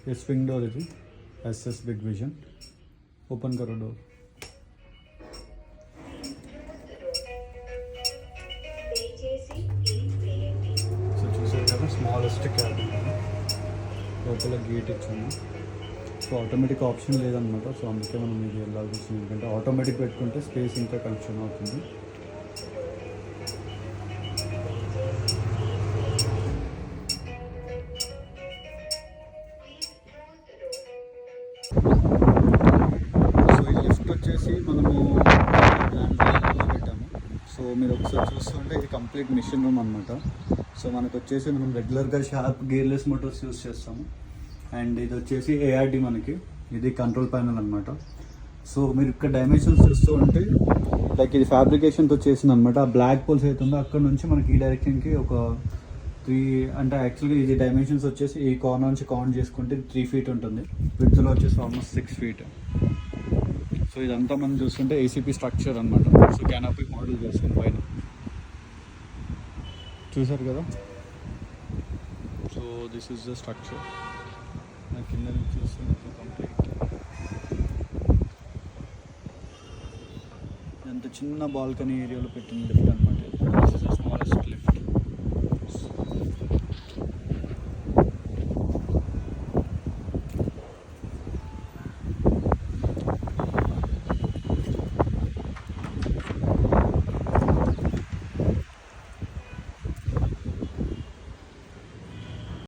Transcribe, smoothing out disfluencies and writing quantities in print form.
ये swing door ఇది SS big vision open करो डोर సో చూసారు కదా స్మాలెస్ట్ క్యాబిన్ లోపల గేట్ ఇచ్చాము సో ఆటోమేటిక్ ఆప్షన్ లేదనమాట సో అందుకే మనం ఇది వెళ్ళాల్సి వస్తుంది ఎందుకంటే ఆటోమేటిక్ పెట్టుకుంటే స్పేస్ ఇంకా కన్స్యూమ్ అవుతుంది వచ్చేసి మనము పెట్టాము సో మీరు ఒకసారి చూస్తుంటే ఇది కంప్లీట్ మిషన్ రూమ్ అనమాట సో మనకు వచ్చేసి మనం రెగ్యులర్గా షార్ప్ గేర్లెస్ మోటార్స్ యూస్ చేస్తాము అండ్ ఇది వచ్చేసి ARD మనకి ఇది కంట్రోల్ ప్యానల్ అనమాట సో మీరు ఇక్కడ డైమెన్షన్స్ చూస్తూ ఉంటే లైక్ ఇది ఫ్యాబ్రికేషన్తో చేసింది అనమాట ఆ బ్లాక్ పోల్స్ అవుతుందో అక్కడ నుంచి మనకి ఈ డైరెక్షన్కి ఒక 3 అంటే యాక్చువల్గా ఇది డైమెన్షన్స్ వచ్చేసి ఈ కార్నర్ నుంచి కౌంట్ చేసుకుంటే 3 feet ఉంటుంది విడ్త్లో వచ్చేసి ఆల్మోస్ట్ 6 feet సో ఇదంతా మనం చూస్తుంటే ACP స్ట్రక్చర్ అనమాట సో క్యానపీ మోడల్ చేసుకుని పైన చూసారు కదా so this is the structure నా కింద నుంచి చూస్తుంటే కంప్లీట్ ఎంత చిన్న బాల్కనీ ఏరియాలో పెట్టిన లిఫ్ట్ అనమాట